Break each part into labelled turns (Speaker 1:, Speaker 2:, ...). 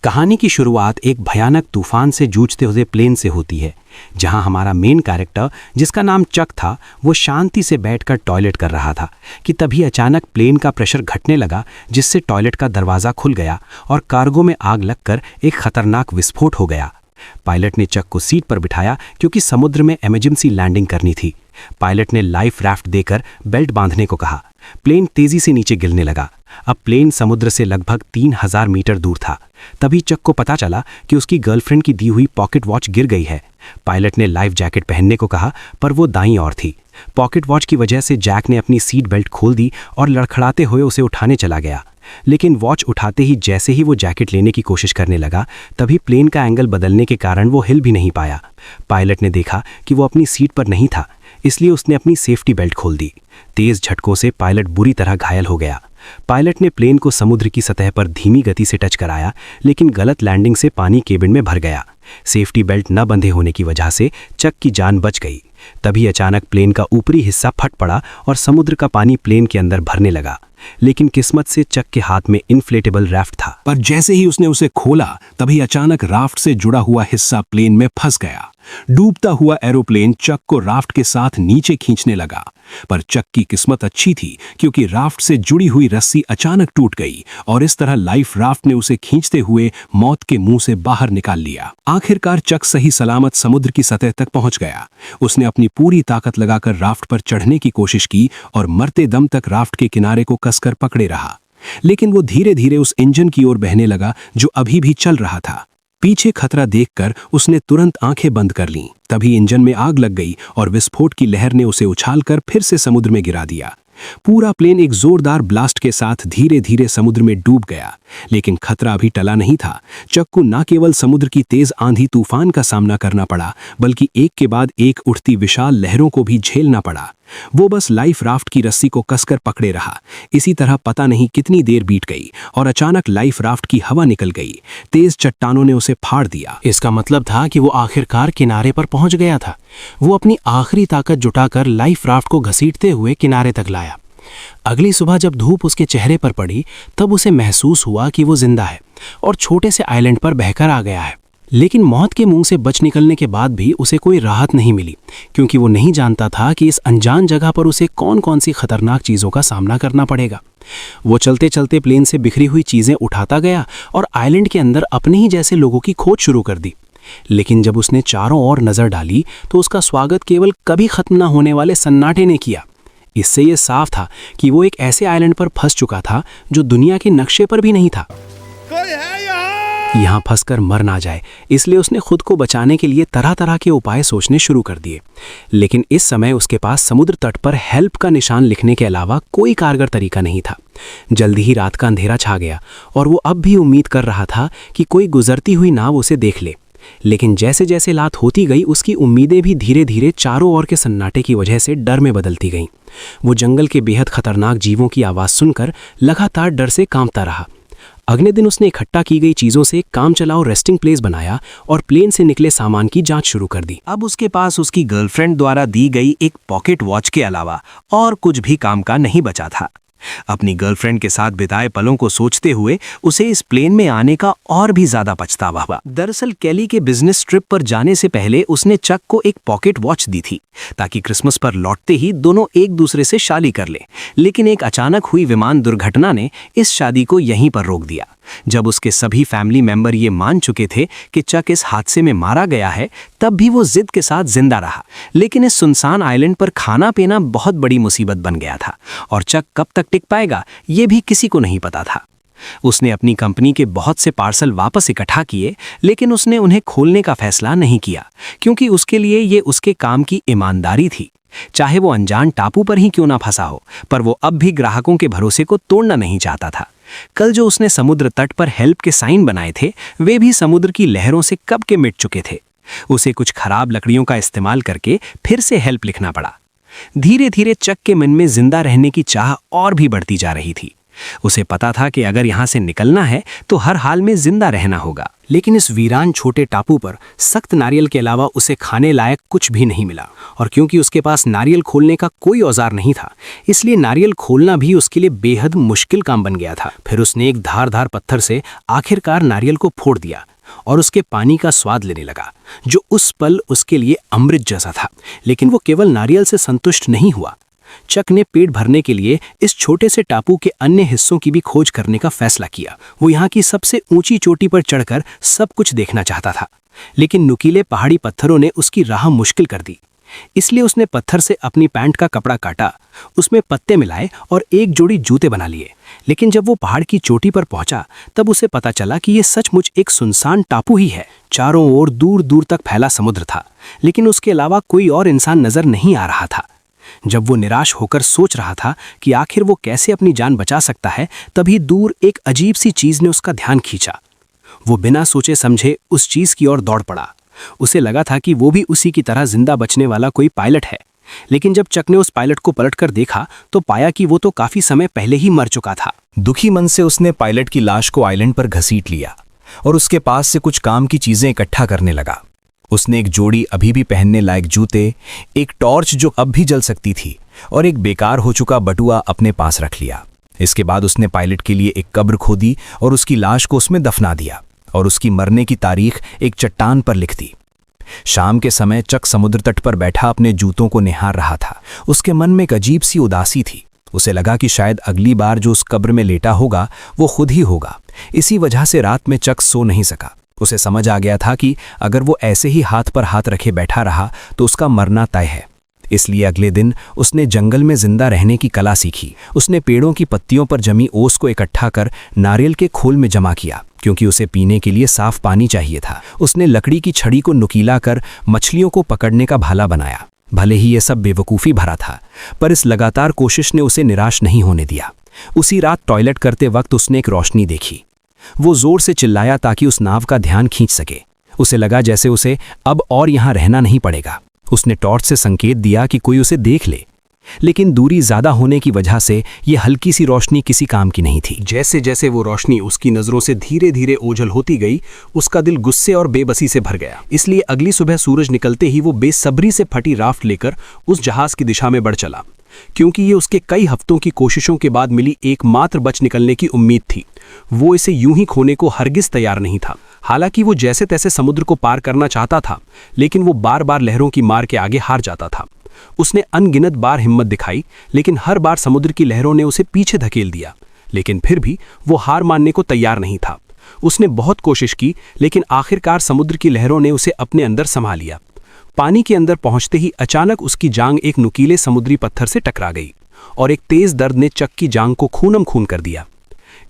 Speaker 1: कहानी की शुरुआत एक भयानक तूफान से जूझते हुए प्लेन से होती है, जहां हमारा मेन कैरेक्टर, जिसका नाम चक था, वो शांति से बैठकर टॉयलेट कर रहा था कि तभी अचानक प्लेन का प्रेशर घटने लगा, जिससे टॉयलेट का दरवाज़ा खुल गया और कार्गो में आग लगकर एक खतरनाक विस्फोट हो गया। पायलट ने चक को सीट पर बिठाया क्योंकि समुद्र में इमरजेंसी लैंडिंग करनी थी। पायलट ने लाइफ राफ्ट देकर बेल्ट बांधने को कहा। प्लेन तेजी से नीचे गिरने लगा। अब प्लेन समुद्र से लगभग 3000 मीटर दूर था। तभी चक को पता चला कि उसकी गर्लफ्रेंड की दी हुई पॉकेट वॉच गिर गई है। पायलट ने लाइफ जैकेट पहनने को कहा, पर वो दाईं ओर थी। पॉकेट वॉच की वजह से जैक ने अपनी सीट बेल्ट खोल दी और लड़खड़ाते हुए उसे उठाने चला गया। लेकिन वॉच उठाते ही जैसे ही वो जैकेट लेने की कोशिश करने लगा, तभी प्लेन का एंगल बदलने के कारण वो हिल भी नहीं पाया। पायलट ने देखा कि वो अपनी सीट पर नहीं था, इसलिए उसने अपनी सेफ्टी बेल्ट खोल दी। तेज झटकों से पायलट बुरी तरह घायल हो गया। पायलट ने प्लेन को समुद्र की सतह पर धीमी गति से टच कराया, लेकिन गलत लैंडिंग से पानी केबिन में भर गया। सेफ्टी बेल्ट न बंधे होने की वजह से चक की जान बच गई। तभी अचानक प्लेन का ऊपरी हिस्सा फट पड़ा और समुद्र का पानी प्लेन के अंदर भरने लगा। लेकिन किस्मत से चक के हाथ में इन्फ्लेटेबल राफ्ट था,
Speaker 2: पर जैसे ही उसने उसे खोला, तभी अचानक राफ्ट से जुड़ा हुआ हिस्सा प्लेन में फंस गया। डूबता हुआ एरोप्लेन चक को राफ्ट के साथ नीचे खींचने लगा, पर चक की किस्मत अच्छी थी क्योंकि राफ्ट से जुड़ी हुई रस्सी अचानक टूट गई और इस तरह लाइफ राफ्ट ने उसे खींचते हुए मौत के मुंह से बाहर निकाल लिया। आखिरकार चक सही सलामत समुद्र की सतह तक पहुंच गया। उसने अपनी पूरी ताकत लगाकर राफ्ट पर चढ़ने की कोशिश की और मरते दम तक राफ्ट के किनारे को कसकर पकड़े रहा। लेकिन वो धीरे धीरे उस इंजन की ओर बहने लगा जो अभी भी चल रहा था। पीछे खतरा देखकर उसने तुरंत आंखें बंद कर लीं। तभी इंजन में आग लग गई और विस्फोट की लहर ने उसे उछालकर फिर से समुद्र में गिरा दिया। पूरा प्लेन एक जोरदार ब्लास्ट के साथ धीरे धीरे समुद्र में डूब गया। लेकिन खतरा अभी टला नहीं था। चक को न केवल समुद्र की तेज आंधी तूफान का सामना करना पड़ा, बल्कि एक के बाद एक उठती विशाल लहरों को भी झेलना पड़ा। वो बस लाइफ राफ्ट की रस्सी को कसकर पकड़े रहा। इसी तरह पता नहीं कितनी देर बीत गई और अचानक लाइफ राफ्ट की हवा निकल गई। तेज चट्टानों ने उसे फाड़ दिया।
Speaker 1: इसका मतलब था कि वो आखिरकार किनारे पर पहुंच गया था। वो अपनी आखिरी ताकत जुटाकर लाइफ राफ्ट को घसीटते हुए किनारे तक लाया। अगली सुबह जब धूप उसके चेहरे पर पड़ी, तब उसे महसूस हुआ कि वो जिंदा है और छोटे से आइलैंड पर बहकर आ गया है। लेकिन मौत के मुंह से बच निकलने के बाद भी उसे कोई राहत नहीं मिली, क्योंकि वो नहीं जानता था कि इस अनजान जगह पर उसे कौन कौन सी खतरनाक चीज़ों का सामना करना पड़ेगा। वो चलते चलते प्लेन से बिखरी हुई चीज़ें उठाता गया और आइलैंड के अंदर अपने ही जैसे लोगों की खोज शुरू कर दी। लेकिन जब उसने चारों ओर नज़र डाली तो उसका स्वागत केवल कभी खत्म न होने वाले सन्नाटे ने किया। इससे ये साफ था कि वो एक ऐसे आइलैंड पर फंस चुका था जो दुनिया के नक्शे पर भी नहीं था।
Speaker 3: कोई है
Speaker 1: यहाँ फंसकर मर ना जाए, इसलिए उसने खुद को बचाने के लिए तरह तरह के उपाय सोचने शुरू कर दिए। लेकिन इस समय उसके पास समुद्र तट पर हेल्प का निशान लिखने के अलावा कोई कारगर तरीका नहीं था। जल्दी ही रात का अंधेरा छा गया और वो अब भी उम्मीद कर रहा था कि कोई गुजरती हुई नाव उसे देख ले। लेकिन जैसे जैसे रात होती गई, उसकी उम्मीदें भी धीरे धीरे चारों ओर के सन्नाटे की वजह से डर में बदलती गईं। वो जंगल के बेहद खतरनाक जीवों की आवाज़ सुनकर लगातार डर से कांपता रहा। अगले दिन उसने इकट्ठा की गई चीज़ों से काम चलाओ रेस्टिंग प्लेस बनाया और प्लेन से निकले सामान की जांच शुरू कर दी।
Speaker 4: अब उसके पास उसकी गर्लफ्रेंड द्वारा दी गई एक पॉकेट वॉच के अलावा और कुछ भी काम का नहीं बचा था। अपनी गर्लफ्रेंड के साथ बिताए पलों को सोचते हुए उसे इस प्लेन में आने का और भी ज्यादा पछतावा हुआ। दरअसल केली के बिजनेस ट्रिप पर जाने से पहले उसने चक को एक पॉकेट वॉच दी थी ताकि क्रिसमस पर लौटते ही दोनों एक दूसरे से शादी कर लें। लेकिन एक अचानक हुई विमान दुर्घटना ने इस शादी को यहीं पर रोक दिया। जब उसके सभी फैमिली मेंबर ये मान चुके थे कि चक इस हादसे में मारा गया है, तब भी वो जिद के साथ जिंदा रहा। लेकिन इस सुनसान आइलैंड पर खाना पीना बहुत बड़ी मुसीबत बन गया था और चक कब तक टिक पाएगा ये भी किसी को नहीं पता था। उसने अपनी कंपनी के बहुत से पार्सल वापस इकट्ठा किए, लेकिन उसने उन्हें खोलने का फैसला नहीं किया क्योंकि उसके लिए ये उसके काम की ईमानदारी थी। चाहे वो अनजान टापू पर ही क्यों ना फंसा हो, पर वो अब भी ग्राहकों के भरोसे को तोड़ना नहीं चाहता था। कल जो उसने समुद्र तट पर हेल्प के साइन बनाए थे, वे भी समुद्र की लहरों से कब के मिट चुके थे। उसे कुछ खराब लकड़ियों का इस्तेमाल करके फिर से हेल्प लिखना पड़ा। धीरे धीरे चक के मन में जिंदा रहने की चाह और भी बढ़ती जा रही थी। उसे पता था कि अगर यहाँ से निकलना है तो हर हाल में जिंदा रहना होगा।
Speaker 1: लेकिन इस वीरान छोटे टापू पर सख्त नारियल के अलावा उसे खाने लायक कुछ भी नहीं मिला, और क्योंकि उसके पास नारियल खोलने का कोई औजार नहीं था, इसलिए नारियल खोलना भी उसके लिए बेहद मुश्किल काम बन गया था। फिर उसने एक धारदार पत्थर से आखिरकार नारियल को फोड़ दिया और उसके पानी का स्वाद लेने लगा, जो उस पल उसके लिए अमृत जैसा था। लेकिन वो केवल नारियल से संतुष्ट नहीं हुआ। चक ने पेट भरने के लिए इस छोटे से टापू के अन्य हिस्सों की भी खोज करने का फैसला किया। वो यहाँ की सबसे ऊंची चोटी पर चढ़कर सब कुछ देखना चाहता था, लेकिन नुकीले पहाड़ी पत्थरों ने उसकी राह मुश्किल कर दी। इसलिए उसने पत्थर से अपनी पैंट का कपड़ा काटा, उसमें पत्ते मिलाए और एक जोड़ी जूते बना लिए। लेकिन जब वो पहाड़ की चोटी पर पहुंचा, तब उसे पता चला कि ये सचमुच एक सुनसान टापू ही है। चारों ओर दूर दूर तक फैला समुद्र था, लेकिन उसके अलावा कोई और इंसान नजर नहीं आ रहा था। जब वो निराश होकर सोच रहा था कि आखिर वो कैसे अपनी जान बचा सकता है, तभी दूर एक अजीब सी चीज ने उसका ध्यान खींचा। वो बिना सोचे समझे उस चीज की ओर दौड़ पड़ा। उसे लगा था कि वो भी उसी की तरह जिंदा बचने वाला कोई पायलट है, लेकिन जब चक ने उस पायलट को पलटकर देखा तो पाया कि वो तो काफी समय पहले ही मर चुका था।
Speaker 3: दुखी मन से उसने पायलट की लाश को आइलैंड पर घसीट लिया और उसके पास से कुछ काम की चीजें इकट्ठा करने लगा। उसने एक जोड़ी अभी भी पहनने लायक जूते, एक टॉर्च जो अब भी जल सकती थी और एक बेकार हो चुका बटुआ अपने पास रख लिया। इसके बाद उसने पायलट के लिए एक कब्र खोदी और उसकी लाश को उसमें दफना दिया और उसकी मरने की तारीख एक चट्टान पर लिख दी। शाम के समय चक समुद्र तट पर बैठा अपने जूतों को निहार रहा था। उसके मन में एक अजीब सी उदासी थी। उसे लगा कि शायद अगली बार जो उस कब्र में लेटा होगा वो खुद ही होगा। इसी वजह से रात में चक सो नहीं सका। उसे समझ आ गया था कि अगर वो ऐसे ही हाथ पर हाथ रखे बैठा रहा तो उसका मरना तय है। इसलिए अगले दिन उसने जंगल में जिंदा रहने की कला सीखी। उसने पेड़ों की पत्तियों पर जमी ओस को इकट्ठा कर नारियल के खोल में जमा किया, क्योंकि उसे पीने के लिए साफ पानी चाहिए था। उसने लकड़ी की छड़ी को नुकीला कर मछलियों को पकड़ने का भाला बनाया। भले ही ये सब बेवकूफ़ी भरा था, पर इस लगातार कोशिश ने उसे निराश नहीं होने दिया। उसी रात टॉयलेट करते वक्त उसने एक रोशनी देखी। वो जोर से चिल्लाया ताकि उस नाव का ध्यान खींच सके। उसे लगा जैसे उसे अब और यहाँ रहना नहीं पड़ेगा। उसने टॉर्च से संकेत दिया कि कोई उसे देख ले, लेकिन दूरी ज्यादा होने की वजह से यह हल्की सी रोशनी किसी काम की नहीं थी।
Speaker 1: जैसे जैसे वो रोशनी उसकी नजरों से धीरे धीरे ओझल होती गई, उसका दिल गुस्से और बेबसी से भर गया। इसलिए अगली सुबह सूरज निकलते ही वो बेसब्री से फटी राफ्ट लेकर उस जहाज की दिशा में बढ़ चला, क्योंकि ये उसके कई हफ्तों की कोशिशों के बाद मिली एकमात्र बच निकलने की उम्मीद थी। वो इसे यूं ही खोने को हरगिज तैयार नहीं था। हालांकि वो जैसे तैसे समुद्र को पार करना चाहता था, लेकिन वो बार बार लहरों की मार के आगे हार जाता था। उसने अनगिनत बार हिम्मत दिखाई, लेकिन हर बार समुद्र की लहरों ने उसे पीछे धकेल दिया। लेकिन फिर भी वो हार मानने को तैयार नहीं था। उसने बहुत कोशिश की, लेकिन आखिरकार समुद्र की लहरों ने उसे अपने अंदर समा लिया। पानी के अंदर पहुंचते ही अचानक उसकी जांग एक नुकीले समुद्री पत्थर से टकरा गई और एक तेज दर्द ने चक की जांग को खूनम खून कर दिया।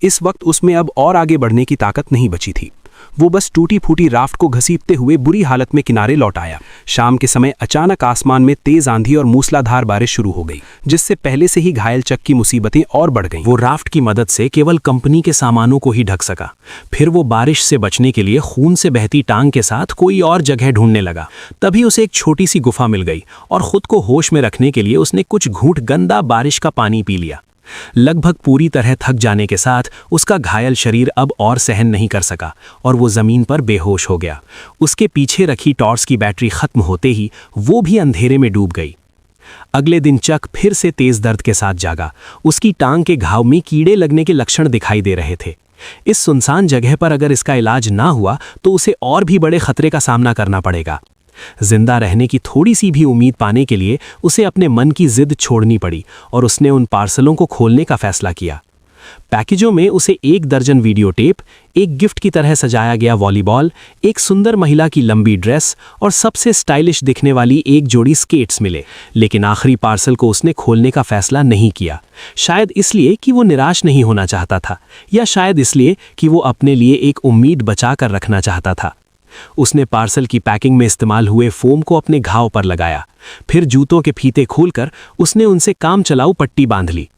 Speaker 1: इस वक्त उसमें अब और आगे बढ़ने की ताकत नहीं बची थी। वो बस टूटी फूटी राफ्ट को घसीटते हुए बुरी हालत में किनारे लौट आया। शाम के समय अचानक आसमान में तेज आंधी और मूसलाधार बारिश शुरू हो गई, जिससे पहले से ही घायल चक की मुसीबतें और बढ़ गईं।
Speaker 4: वो राफ्ट की मदद से केवल कंपनी के सामानों को ही ढक सका। फिर वो बारिश से बचने के लिए खून से बहती टांग के साथ कोई और जगह ढूंढने लगा। तभी उसे एक छोटी सी गुफा मिल गई और खुद को होश में रखने के लिए उसने कुछ घूंट गंदा बारिश का पानी पी लिया। लगभग पूरी तरह थक जाने के साथ उसका घायल शरीर अब और सहन नहीं कर सका और वो जमीन पर बेहोश हो गया। उसके पीछे रखी टॉर्च की बैटरी खत्म होते ही वो भी अंधेरे में डूब गई। अगले दिन चक फिर से तेज दर्द के साथ जागा। उसकी टांग के घाव में कीड़े लगने के लक्षण दिखाई दे रहे थे। इस सुनसान जगह पर अगर इसका इलाज ना हुआ तो उसे और भी बड़े खतरे का सामना करना पड़ेगा। जिंदा रहने की थोड़ी सी भी उम्मीद पाने के लिए उसे अपने मन की जिद छोड़नी पड़ी और उसने उन पार्सलों को खोलने का फैसला किया। पैकेजों में उसे 1 दर्जन वीडियो टेप, एक गिफ्ट की तरह सजाया गया वॉलीबॉल, एक सुंदर महिला की लंबी ड्रेस और सबसे स्टाइलिश दिखने वाली एक जोड़ी स्केट्स मिले। लेकिन आखिरी पार्सल को उसने खोलने का फैसला नहीं किया। शायद इसलिए कि वो निराश नहीं होना चाहता था, या शायद इसलिए कि वो अपने लिए एक उम्मीद बचा कर रखना चाहता था। उसने पार्सल की पैकिंग में इस्तेमाल हुए फोम को अपने घाव पर लगाया। फिर जूतों के फीते खोलकर उसने उनसे काम चलाऊ पट्टी बांध ली।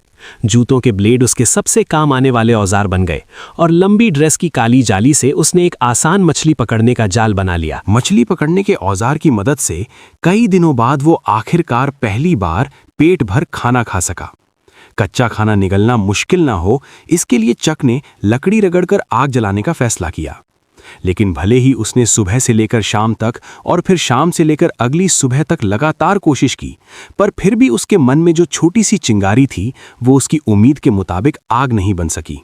Speaker 4: जूतों के ब्लेड उसके सबसे काम आने वाले औजार बन गए और लंबी ड्रेस की काली जाली से उसने एक आसान मछली पकड़ने का जाल बना लिया।
Speaker 1: मछली पकड़ने के औजार की मदद से कई दिनों बाद वो आखिरकार पहली बार पेट भर खाना खा सका।
Speaker 2: कच्चा खाना निगलना मुश्किल ना हो, इसके लिए चक ने लकड़ी रगड़कर आग जलाने का फैसला किया। लेकिन भले ही उसने सुबह से लेकर शाम तक और फिर शाम से लेकर अगली सुबह तक लगातार कोशिश की, पर फिर भी उसके मन में जो छोटी सी चिंगारी थी वो उसकी उम्मीद के मुताबिक आग नहीं बन सकी।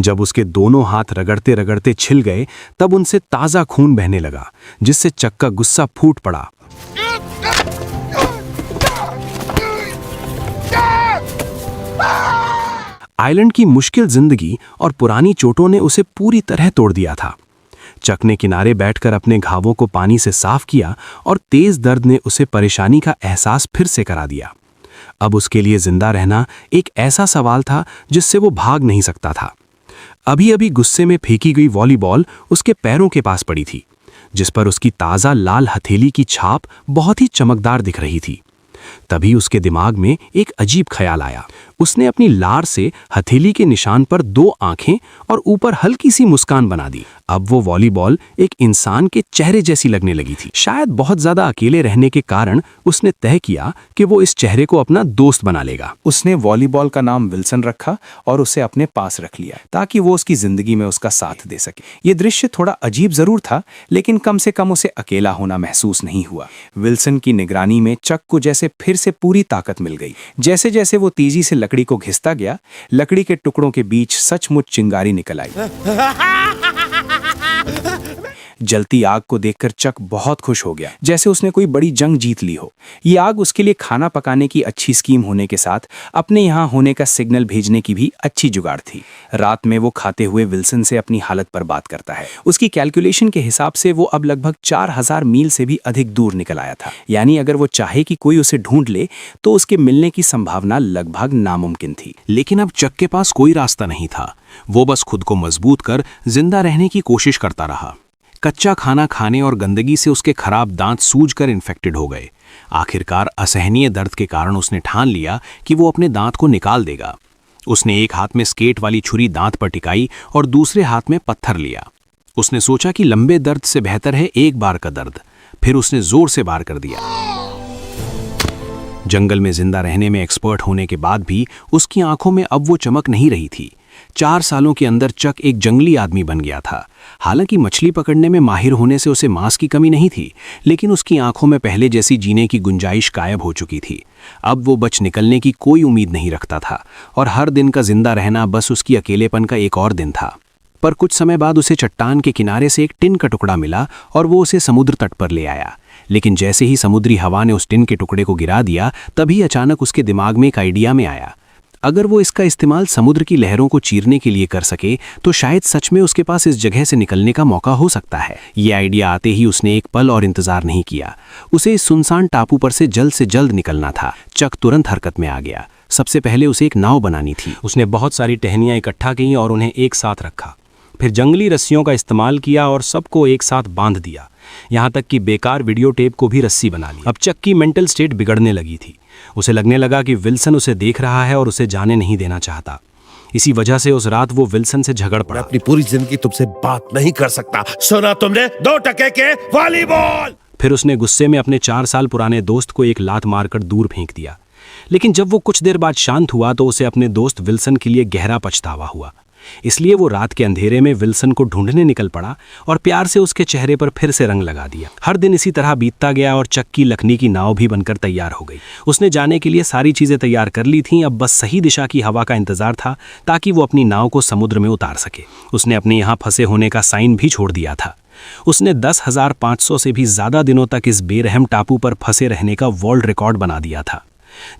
Speaker 2: जब उसके दोनों हाथ रगड़ते रगड़ते छिल गए तब उनसे ताज़ा खून बहने लगा, जिससे चक का गुस्सा फूट पड़ा। आइलैंड की मुश्किल जिंदगी और पुरानी चोटों ने उसे पूरी तरह तोड़ दिया था। चक ने किनारे बैठकर अपने घावों को पानी से साफ किया और तेज दर्द ने उसे परेशानी का एहसास फिर से करा दिया। अब उसके लिए जिंदा रहना एक ऐसा सवाल था जिससे वो भाग नहीं सकता था। अभी अभी गुस्से में फेंकी गई वॉलीबॉल उसके पैरों के पास पड़ी थी, जिस पर उसकी ताज़ा लाल हथेली की छाप बहुत ही चमकदार दिख रही थी। तभी उसके दिमाग में एक अजीब ख्याल आया। उसने अपनी लार से हथेली के निशान पर 2 आंखें और ऊपर हल्की सी मुस्कान बना दी। अब वो वॉलीबॉल एक इंसान के चेहरे जैसी लगने लगी थी। शायद बहुत ज्यादा अकेले रहने के कारण उसने तय किया कि वो इस चेहरे को अपना दोस्त बना लेगा।
Speaker 3: उसने वॉलीबॉल का नाम विल्सन रखा और उसे अपने पास रख लिया ताकि वो उसकी जिंदगी में उसका साथ दे सके। ये दृश्य थोड़ा अजीब जरूर था, लेकिन कम से कम उसे अकेला होना महसूस नहीं हुआ। विल्सन की निगरानी में चक को जैसे फिर से पूरी ताकत मिल गई। जैसे जैसे वो तेजी से लकड़ी को घिसता गया, लकड़ी के टुकड़ों के बीच सचमुच चिंगारी निकल आई। जलती आग को देखकर चक बहुत खुश हो गया, जैसे उसने कोई बड़ी जंग जीत ली हो। ये आग उसके लिए खाना पकाने की अच्छी स्कीम होने के साथ अपने यहाँ होने का सिग्नल भेजने की भी अच्छी जुगाड़ थी। रात में वो खाते हुए विल्सन से अपनी हालत पर बात करता है। उसकी कैलकुलेशन के हिसाब से वो अब लगभग 4000 मील से भी अधिक दूर निकल आया था। यानी अगर वो चाहे कि कोई उसे ढूंढ ले तो उसके मिलने की संभावना लगभग नामुमकिन थी।
Speaker 2: लेकिन अब चक के पास कोई रास्ता नहीं था। वो बस खुद को मजबूत कर जिंदा रहने की कोशिश करता रहा। कच्चा खाना खाने और गंदगी से उसके खराब दांत सूजकर इन्फेक्टेड हो गए। आखिरकार असहनीय दर्द के कारण उसने ठान लिया कि वो अपने दांत को निकाल देगा। उसने एक हाथ में स्केट वाली छुरी दांत पर टिकाई और दूसरे हाथ में पत्थर लिया। उसने सोचा कि लंबे दर्द से बेहतर है एक बार का दर्द। फिर उसने जोर से वार कर दिया। जंगल में जिंदा रहने में एक्सपर्ट होने के बाद भी उसकी आंखों में अब वो चमक नहीं रही थी। 4 सालों के अंदर चक एक जंगली आदमी बन गया था। हालांकि मछली पकड़ने में माहिर होने से उसे मांस की कमी नहीं थी, लेकिन उसकी आंखों में पहले जैसी जीने की गुंजाइश गायब हो चुकी थी। अब वो बच निकलने की कोई उम्मीद नहीं रखता था और हर दिन का जिंदा रहना बस उसकी अकेलेपन का एक और दिन था। पर कुछ समय बाद उसे चट्टान के किनारे से एक टिन का टुकड़ा मिला और वो उसे समुद्र तट पर ले आया। लेकिन जैसे ही समुद्री हवा ने उस टिन के टुकड़े को गिरा दिया, तभी अचानक उसके दिमाग में एक आइडिया में आया। अगर वो इसका इस्तेमाल समुद्र की लहरों को चीरने के लिए कर सके तो शायद सच में उसके पास इस जगह से निकलने का मौका हो सकता है। ये आइडिया आते ही उसने एक पल और इंतजार नहीं किया। उसे इस सुनसान टापू पर से जल्द निकलना था। चक तुरंत हरकत में आ गया। सबसे पहले उसे एक नाव बनानी थी। उसने बहुत सारी टहनियां इकट्ठा की और उन्हें एक साथ रखा। फिर जंगली रस्सियों का इस्तेमाल किया और सबको एक साथ बांध दिया। यहाँ तक कि बेकार वीडियो टेप को भी रस्सी बना ली। अब चक की मेंटल स्टेट बिगड़ने लगी थी। उसे लगने लगा कि विल्सन उसे देख रहा है और उसे जाने नहीं देना चाहता। इसी वजह से उस रात वो विल्सन से झगड़ पड़ा।
Speaker 5: मैं अपनी पूरी जिंदगी तुमसे बात नहीं कर सकता। सुना तुमने? 2 टके के वॉलीबॉल।
Speaker 2: फिर उसने गुस्से में अपने 4 साल पुराने दोस्त को एक लात मारकर दूर फेंक दिया। लेकिन जब वो कुछ देर बाद शांत हुआ तो उसे अपने दोस्त विल्सन के लिए गहरा पछतावा हुआ। इसलिए वो रात के अंधेरे में विल्सन को ढूंढने निकल पड़ा और प्यार से उसके चेहरे पर फिर से रंग लगा दिया। हर दिन इसी तरह बीतता गया और चक की लकड़ी की नाव भी बनकर तैयार हो गई। उसने जाने के लिए सारी चीजें तैयार कर ली थीं। अब बस सही दिशा की हवा का इंतजार था ताकि वो अपनी नाव को समुद्र में उतार सके। उसने अपने यहाँ फंसे होने का साइन भी छोड़ दिया था। उसने 10,500 से भी ज्यादा दिनों तक इस बेरहम टापू पर फंसे रहने का वर्ल्ड रिकॉर्ड बना दिया था।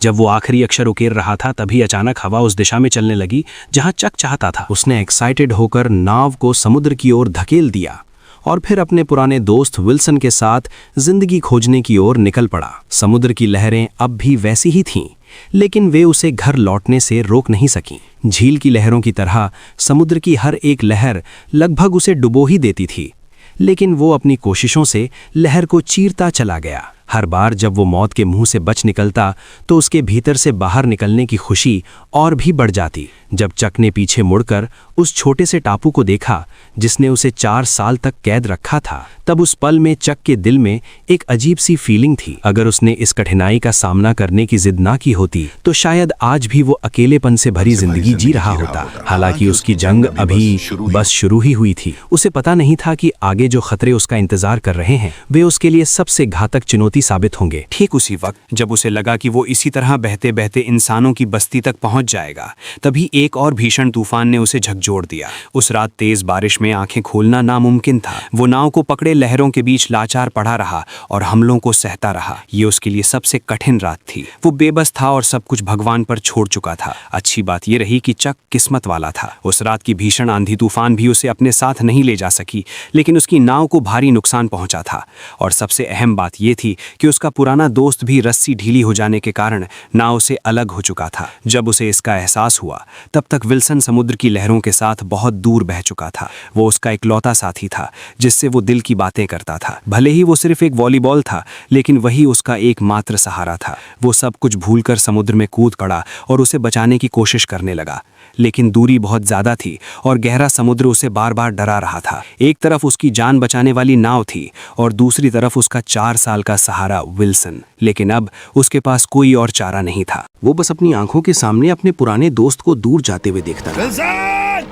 Speaker 2: जब वो आखिरी अक्षर उकेर रहा था तभी अचानक हवा उस दिशा में चलने लगी जहां चक चाहता था। उसने एक्साइटेड होकर नाव को समुद्र की ओर धकेल दिया और फिर अपने पुराने दोस्त विल्सन के साथ जिंदगी खोजने की ओर निकल पड़ा। समुद्र की लहरें अब भी वैसी ही थीं, लेकिन वे उसे घर लौटने से रोक नहीं सकीं। झील की लहरों की तरह समुद्र की हर एक लहर लगभग उसे डुबो ही देती थी, लेकिन वो अपनी कोशिशों से लहर को चीरता चला गया। हर बार जब वो मौत के मुंह से बच निकलता तो उसके भीतर से बाहर निकलने की खुशी और भी बढ़ जाती।
Speaker 1: जब चक ने पीछे मुड़कर उस छोटे से टापू को देखा जिसने उसे 4 साल तक कैद रखा था, तब उस पल में चक के दिल में एक अजीब सी फीलिंग थी। अगर उसने इस कठिनाई का सामना करने की जिद ना की होती तो शायद आज भी वो अकेलेपन से भरी जिंदगी जी रहा होता। हालांकि उसकी जंग अभी बस शुरू ही हुई थी। उसे पता नहीं था कि आगे जो खतरे उसका इंतजार कर रहे हैं वे उसके लिए सबसे घातक चुनौती साबित होंगे।
Speaker 4: ठीक उसी वक्त जब उसे लगा कि वो इसी तरह बहते बहते इंसानों की बस्ती तक पहुंच जाएगा, तभी एक और भीषण तूफान ने उसे झकझोर दिया। उस रात तेज बारिश में आंखें खोलना नामुमकिन था। वो नाव को पकड़े लहरों के बीच लाचार पड़ा रहा और हमलों को सहता रहा। ये उसके लिए सबसे कठिन रात थी। वो बेबस था और सब कुछ भगवान पर छोड़ चुका था। अच्छी बात ये रही कि चक किस्मत वाला था। उस रात की भीषण आंधी तूफान भी उसे अपने साथ नहीं ले जा सकी, लेकिन उसकी नाव को भारी नुकसान पहुंचा था। और सबसे अहम बात यह थी कि उसका पुराना दोस्त भी रस्सी ढीली हो जाने के कारण नाव से अलग हो चुका था। जब उसे इसका एहसास हुआ तब तक विल्सन समुद्र की लहरों के साथ बहुत दूर बह चुका था। वो उसका इकलौता साथी था जिससे वो दिल की बातें करता था। भले ही वो सिर्फ एक वॉलीबॉल था, लेकिन वही उसका एकमात्र सहारा था। वो सब कुछ भूलकर समुद्र में कूद पड़ा और उसे बचाने की कोशिश करने लगा, लेकिन दूरी बहुत ज्यादा थी और गहरा समुद्र उसे बार बार डरा रहा था। एक तरफ उसकी जान बचाने वाली नाव थी और दूसरी तरफ उसका 4 साल का सहारा विल्सन। लेकिन अब उसके पास कोई और चारा नहीं था। वो बस अपनी आंखों के सामने अपने पुराने दोस्त को दूर जाते हुए देखता था।
Speaker 5: विल्सन!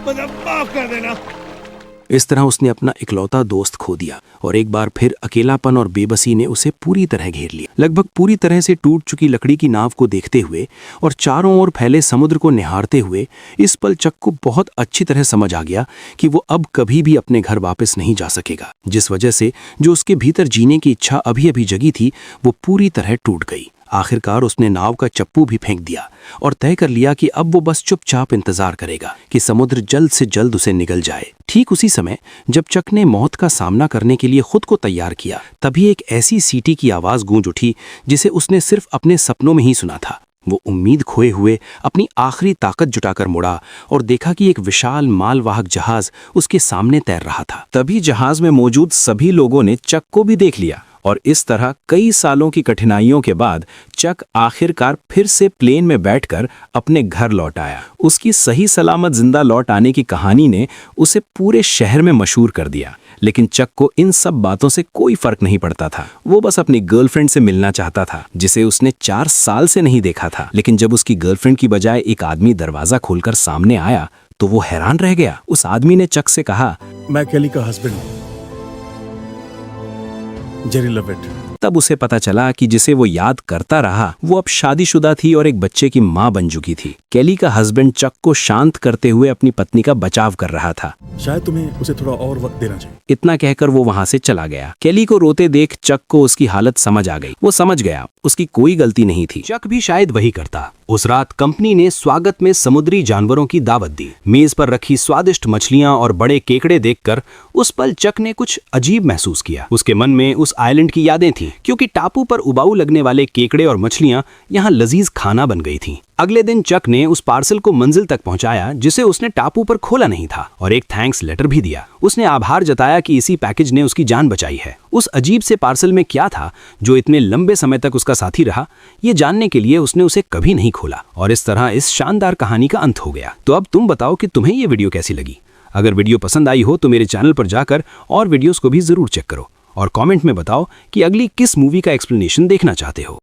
Speaker 5: मुझे माफ कर देना।
Speaker 4: इस तरह उसने अपना इकलौता दोस्त खो दिया और एक बार फिर अकेलापन और बेबसी ने उसे पूरी तरह घेर लिया। लगभग पूरी तरह से टूट चुकी लकड़ी की नाव को देखते हुए और चारों ओर फैले समुद्र को निहारते हुए इस पल चक को बहुत अच्छी तरह समझ आ गया कि वो अब कभी भी अपने घर वापस नहीं जा सकेगा। जिस वजह से जो उसके भीतर जीने की इच्छा अभी अभी जगी थी वो पूरी तरह टूट गई। आखिरकार उसने नाव का चप्पू भी फेंक दिया और तय कर लिया कि अब वो बस चुपचाप इंतजार करेगा कि समुद्र जल्द से जल्द उसे निगल जाए। ठीक उसी समय जब चक ने मौत का सामना करने के लिए खुद को तैयार किया, तभी एक ऐसी सीटी की आवाज गूंज उठी जिसे उसने सिर्फ अपने सपनों में ही सुना था। वो उम्मीद खोए हुए अपनी आखिरी ताकत जुटाकर मुड़ा और देखा कि एक विशाल मालवाहक जहाज उसके सामने तैर रहा था।
Speaker 3: तभी जहाज में मौजूद सभी लोगों ने चक को भी देख लिया और इस तरह कई सालों की कठिनाइयों के बाद चक आखिरकार फिर से प्लेन में बैठकर अपने घर लौट आया। उसकी सही सलामत जिंदा लौट आने की कहानी ने उसे पूरे शहर में मशहूर कर दिया। लेकिन चक को इन सब बातों से कोई फर्क नहीं पड़ता था। वो बस अपनी गर्लफ्रेंड से मिलना चाहता था जिसे उसने 4 साल से नहीं देखा था। लेकिन जब उसकी गर्लफ्रेंड की बजाय एक आदमी दरवाजा खोलकर सामने आया तो वो हैरान रह गया। उस आदमी ने चक से कहा,
Speaker 6: मैं केली का हस्बैंड हूं, जेरी लवेट।
Speaker 3: तब उसे पता चला कि जिसे वो याद करता रहा वो अब शादीशुदा थी और एक बच्चे की मां बन चुकी थी। केली का हस्बैंड चक को शांत करते हुए अपनी पत्नी का बचाव कर रहा था।
Speaker 6: शायद तुम्हें उसे थोड़ा और वक्त देना चाहिए।
Speaker 3: इतना कहकर वो वहां से चला गया। केली को रोते देख चक को उसकी हालत समझ आ गई। वो समझ गया उसकी कोई गलती नहीं थी।
Speaker 1: चक भी शायद वही करता। उस रात कंपनी ने स्वागत में समुद्री जानवरों की दावत दी। मेज पर रखी स्वादिष्ट मछलियां और बड़े केकड़े देखकर उस पल चक ने कुछ अजीब महसूस किया। उसके मन में उस आइलैंड की यादें थीं, क्योंकि टापू पर उबाऊ लगने वाले केकड़े और मछलियां यहाँ लजीज खाना बन गई थीं। अगले दिन चक ने उस पार्सल को मंजिल तक पहुंचाया जिसे उसने टापू पर खोला नहीं था और एक थैंक्स लेटर भी दिया। उसने आभार जताया कि इसी पैकेज ने उसकी जान बचाई है। उस अजीब से पार्सल में क्या था जो इतने लंबे समय तक उसका साथी रहा, ये जानने के लिए उसने उसे कभी नहीं खोला। और इस तरह इस शानदार कहानी का अंत हो गया। तो अब तुम बताओ कि तुम्हें ये वीडियो कैसी लगी। अगर वीडियो पसंद आई हो तो मेरे चैनल पर जाकर और वीडियोस को भी जरूर चेक करो और कमेंट में बताओ कि अगली किस मूवी का एक्सप्लेनेशन देखना चाहते हो।